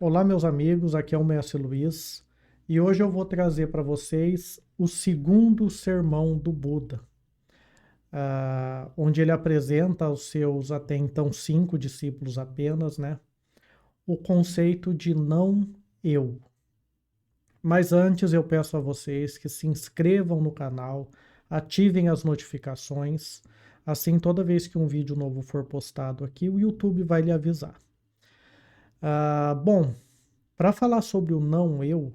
Olá, meus amigos, aqui é o Mestre Luiz e hoje eu vou trazer para vocês o segundo sermão do Buda, onde ele apresenta aos seus até então 5 discípulos apenas, né, o conceito de não eu. Mas antes eu peço a vocês que se inscrevam no canal, ativem as notificações, assim toda vez que um vídeo novo for postado aqui, o YouTube vai lhe avisar. Bom, para falar sobre o não eu,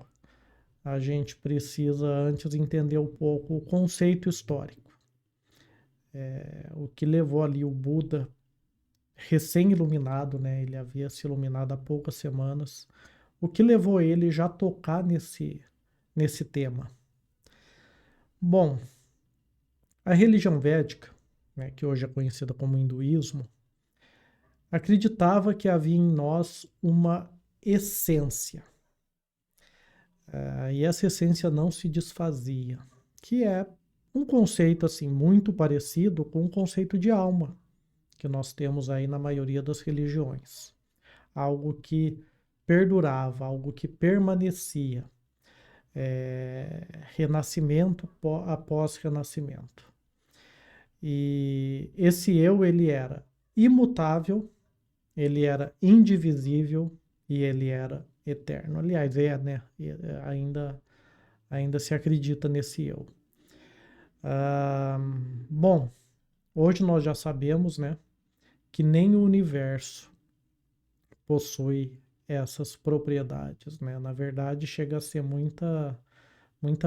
a gente precisa antes entender um pouco o conceito histórico. O que levou ali o Buda recém-iluminado, né? Ele havia se iluminado há poucas semanas. O que levou ele já a tocar nesse tema? Bom, a religião védica, né, que hoje é conhecida como hinduísmo, acreditava que havia em nós uma essência. E essa essência não se desfazia, que é um conceito assim muito parecido com o conceito de alma que nós temos aí na maioria das religiões. Algo que perdurava, algo que permanecia. Renascimento após renascimento. E esse eu, ele era imutável, ele era indivisível e ele era eterno. Aliás, né? Ainda se acredita nesse eu. Ah, bom, hoje nós já sabemos, né, que nem o universo possui essas propriedades, né? Na verdade, chega a ser muita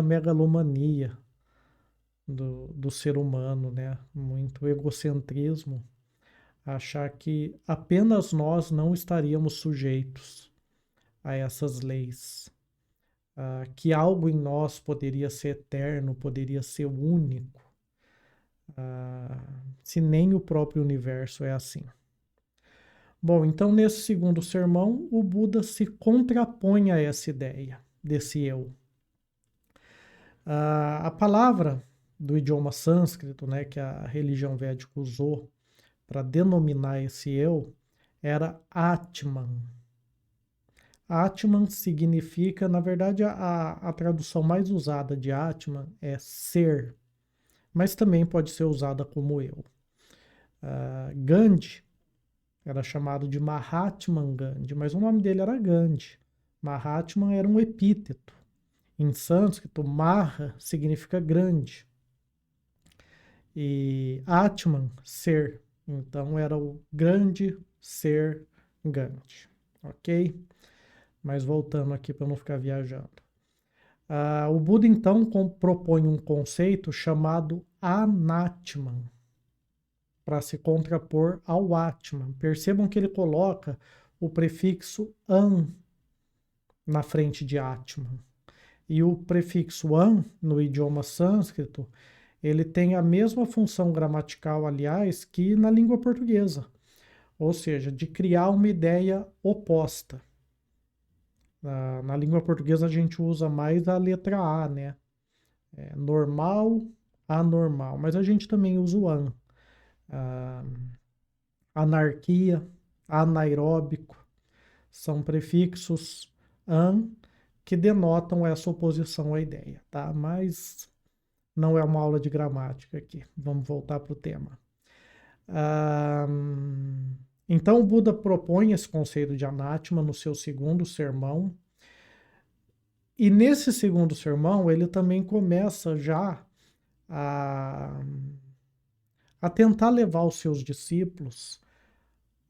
megalomania do ser humano, né? Muito egocentrismo, achar que apenas nós não estaríamos sujeitos a essas leis, que algo em nós poderia ser eterno, poderia ser único, se nem o próprio universo é assim. Bom, então nesse segundo sermão, o Buda se contrapõe a essa ideia desse eu. A palavra do idioma sânscrito, né, que a religião védica usou para denominar esse eu, era Atman. Atman significa, na verdade, a tradução mais usada de Atman é ser, mas também pode ser usada como eu. Gandhi era chamado de Mahatma Gandhi, mas o nome dele era Gandhi. Mahatma era um epíteto. Em sânscrito, Maha significa grande. E Atman, ser. Então era o grande ser Gandhi. Ok? Mas voltando aqui para não ficar viajando. O Buda então propõe um conceito chamado Anatman, para se contrapor ao Atman. Percebam que ele coloca o prefixo an na frente de Atman. E o prefixo an, no idioma sânscrito, ele tem a mesma função gramatical, aliás, que na língua portuguesa. Ou seja, de criar uma ideia oposta. Na língua portuguesa a gente usa mais a letra A, né? Normal, anormal. Mas a gente também usa o an. Anarquia, anaeróbico. São prefixos an que denotam essa oposição à ideia, tá? Mas não é uma aula de gramática aqui. Vamos voltar para o tema. Então, o Buda propõe esse conceito de anátema no seu segundo sermão. E nesse segundo sermão, ele também começa já a, a tentar levar os seus discípulos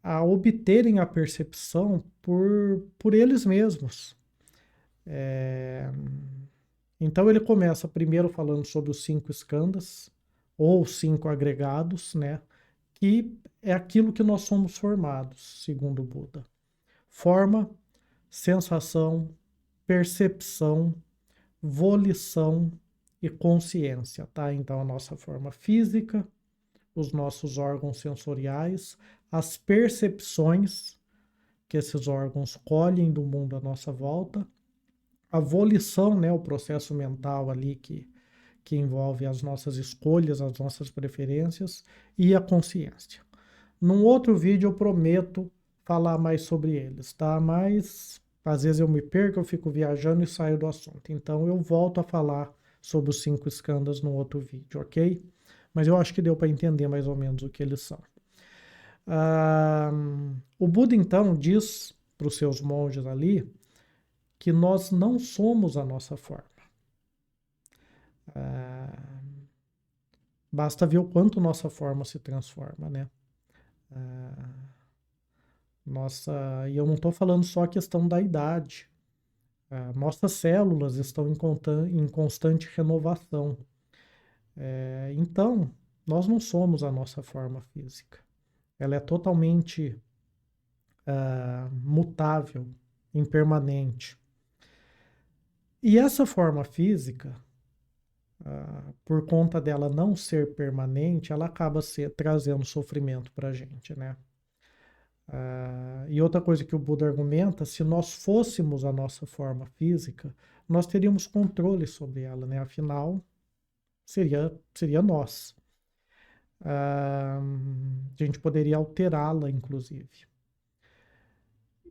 a obterem a percepção por eles mesmos. Então ele começa primeiro falando sobre os 5 skandhas, ou 5 agregados, né? Que é aquilo que nós somos formados, segundo o Buda. Forma, sensação, percepção, volição e consciência, tá? Então a nossa forma física, os nossos órgãos sensoriais, as percepções que esses órgãos colhem do mundo à nossa volta, a volição, né, o processo mental ali que envolve as nossas escolhas, as nossas preferências e a consciência. Num outro vídeo eu prometo falar mais sobre eles, tá? Mas Às vezes eu me perco, eu fico viajando e saio do assunto. Então eu volto a falar sobre os 5 skandhas no outro vídeo, ok? Mas eu acho que deu para entender mais ou menos o que eles são. O Buda então diz para os seus monges ali que nós não somos a nossa forma. Basta ver o quanto nossa forma se transforma, né? E eu não estou falando só a questão da idade. Nossas células estão em constante renovação. Então, nós não somos a nossa forma física. Ela é totalmente mutável, impermanente. E essa forma física, por conta dela não ser permanente, ela acaba trazendo sofrimento para a gente, né? E outra coisa que o Buda argumenta, se nós fôssemos a nossa forma física, nós teríamos controle sobre ela, né? Afinal, seria nós. A gente poderia alterá-la, inclusive.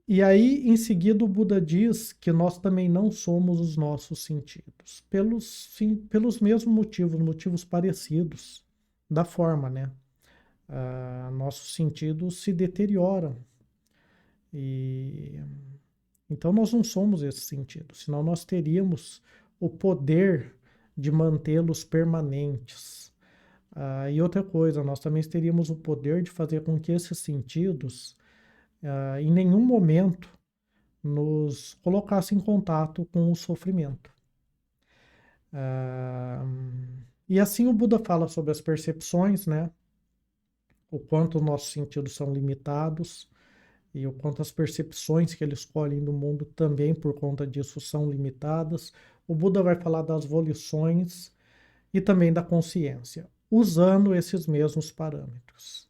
E aí, em seguida, o Buda diz que nós também não somos os nossos sentidos, pelos mesmos motivos parecidos da forma, né? Nossos sentidos se deterioram. E então nós não somos esse sentido, senão nós teríamos o poder de mantê-los permanentes. E outra coisa, nós também teríamos o poder de fazer com que esses sentidos, em nenhum momento, nos colocassem em contato com o sofrimento. E assim o Buda fala sobre as percepções, né? O quanto os nossos sentidos são limitados e o quanto as percepções que eles escolhem do mundo também, por conta disso, são limitadas. O Buda vai falar das volições e também da consciência, usando esses mesmos parâmetros.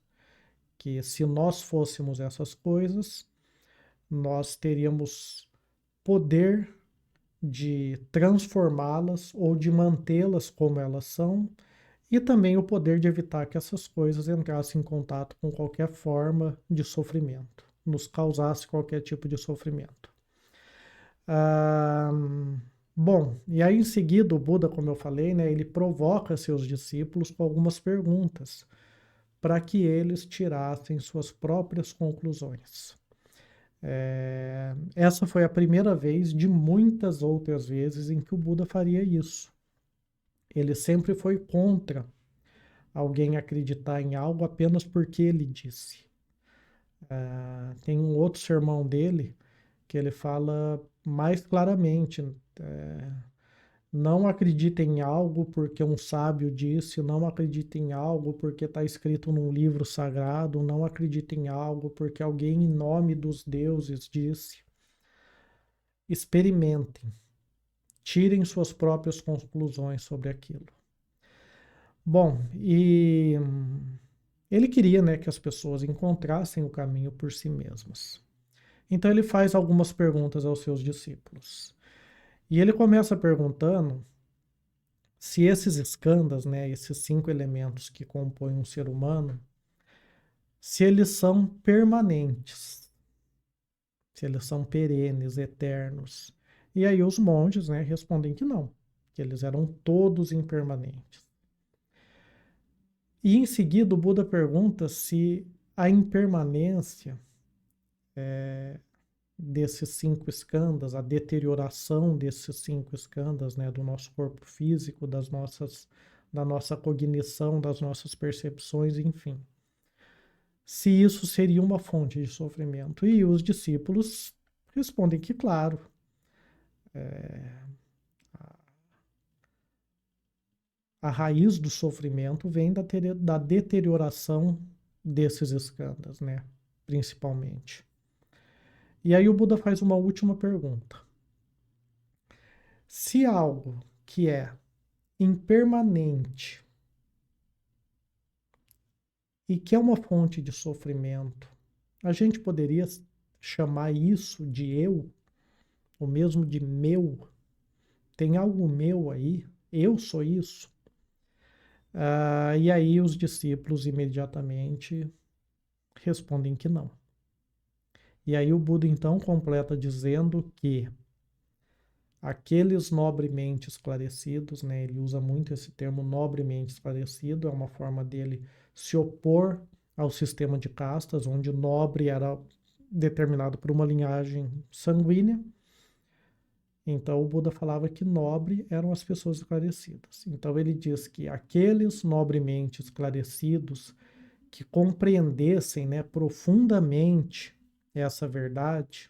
Que se nós fôssemos essas coisas, nós teríamos poder de transformá-las ou de mantê-las como elas são, e também o poder de evitar que essas coisas entrassem em contato com qualquer forma de sofrimento, nos causasse qualquer tipo de sofrimento. Bom, e aí em seguida o Buda, como eu falei, né, ele provoca seus discípulos com algumas perguntas para que eles tirassem suas próprias conclusões. Essa foi a primeira vez de muitas outras vezes em que o Buda faria isso. Ele sempre foi contra alguém acreditar em algo apenas porque ele disse. Tem um outro sermão dele que ele fala mais claramente: não acredite em algo porque um sábio disse, não acredite em algo porque está escrito num livro sagrado, não acredite em algo porque alguém em nome dos deuses disse. Experimentem, tirem suas próprias conclusões sobre aquilo. Bom, e ele queria, né, que as pessoas encontrassem o caminho por si mesmas. Então ele faz algumas perguntas aos seus discípulos. E ele começa perguntando se esses skandhas, né, esses 5 elementos que compõem um ser humano, se eles são permanentes, se eles são perenes, eternos. E aí os monges, né, respondem que não, que eles eram todos impermanentes. E em seguida o Buda pergunta se a impermanência desses 5 skandhas, a deterioração desses 5 skandhas, né, do nosso corpo físico, da nossa cognição, das nossas percepções, enfim. Se isso seria uma fonte de sofrimento. E os discípulos respondem que, claro, a raiz do sofrimento vem da deterioração desses skandhas, né, principalmente. E aí o Buda faz uma última pergunta. Se algo que é impermanente e que é uma fonte de sofrimento, a gente poderia chamar isso de eu, ou mesmo de meu? Tem algo meu aí? Eu sou isso? E aí os discípulos imediatamente respondem que não. E aí o Buda então completa dizendo que aqueles nobremente esclarecidos, né, ele usa muito esse termo nobremente esclarecido, é uma forma dele se opor ao sistema de castas, onde o nobre era determinado por uma linhagem sanguínea. Então o Buda falava que nobre eram as pessoas esclarecidas. Então ele diz que aqueles nobremente esclarecidos que compreendessem, né, profundamente essa verdade,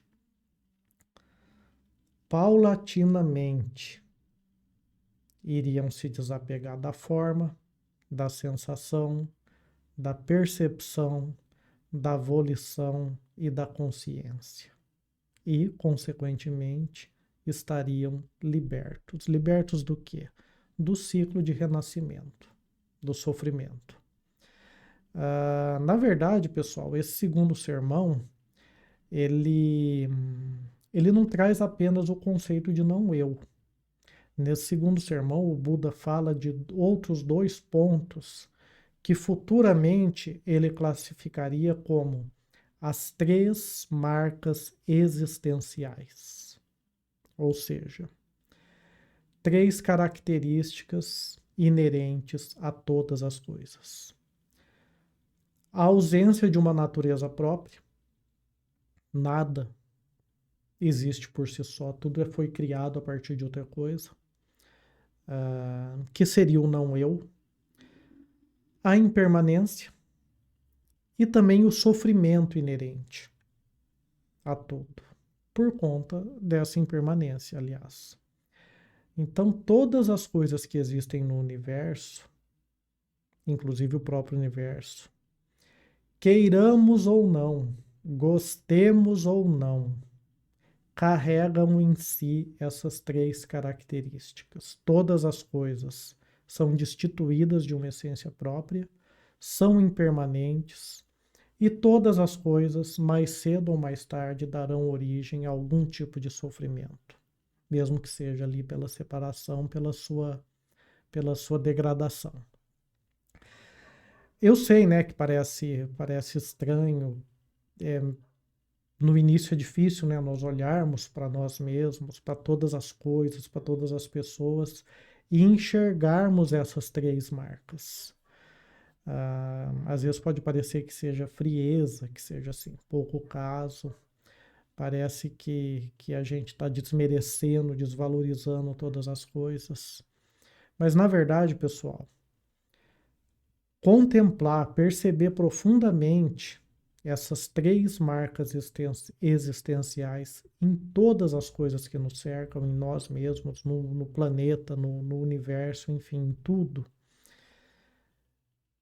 paulatinamente iriam se desapegar da forma, da sensação, da percepção, da volição e da consciência. E, consequentemente, estariam libertos. Libertos do quê? Do ciclo de renascimento, do sofrimento. Na verdade, pessoal, esse segundo sermão, ele, ele não traz apenas o conceito de não eu. Nesse segundo sermão, o Buda fala de outros dois pontos que futuramente ele classificaria como as três marcas existenciais. Ou seja, três características inerentes a todas as coisas. A ausência de uma natureza própria, nada existe por si só, tudo foi criado a partir de outra coisa. Que seria o não eu, a impermanência e também o sofrimento inerente a tudo, por conta dessa impermanência, aliás. Então, todas as coisas que existem no universo, inclusive o próprio universo, queiramos ou não, gostemos ou não, carregam em si essas três características. Todas as coisas são destituídas de uma essência própria, são impermanentes, e todas as coisas, mais cedo ou mais tarde, darão origem a algum tipo de sofrimento, mesmo que seja ali pela separação, pela sua degradação. Eu sei, né, que parece estranho, no início é difícil, né, nós olharmos para nós mesmos, para todas as coisas, para todas as pessoas e enxergarmos essas três marcas. Às vezes pode parecer que seja frieza, que seja assim, pouco caso. Parece que a gente está desmerecendo, desvalorizando todas as coisas. Mas na verdade, pessoal, contemplar, perceber profundamente essas três marcas existenciais em todas as coisas que nos cercam, em nós mesmos, no planeta, no universo, enfim, em tudo.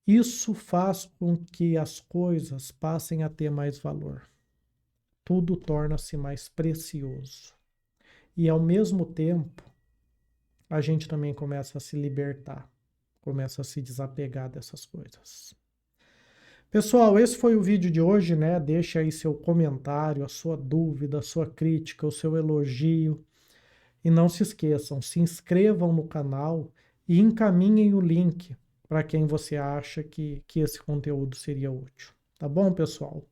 Isso faz com que as coisas passem a ter mais valor. Tudo torna-se mais precioso. E ao mesmo tempo, a gente também começa a se libertar, começa a se desapegar dessas coisas. Pessoal, esse foi o vídeo de hoje, né? Deixa aí seu comentário, a sua dúvida, a sua crítica, o seu elogio. E não se esqueçam, se inscrevam no canal e encaminhem o link para quem você acha que esse conteúdo seria útil. Tá bom, pessoal?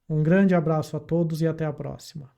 Um grande abraço a todos e até a próxima.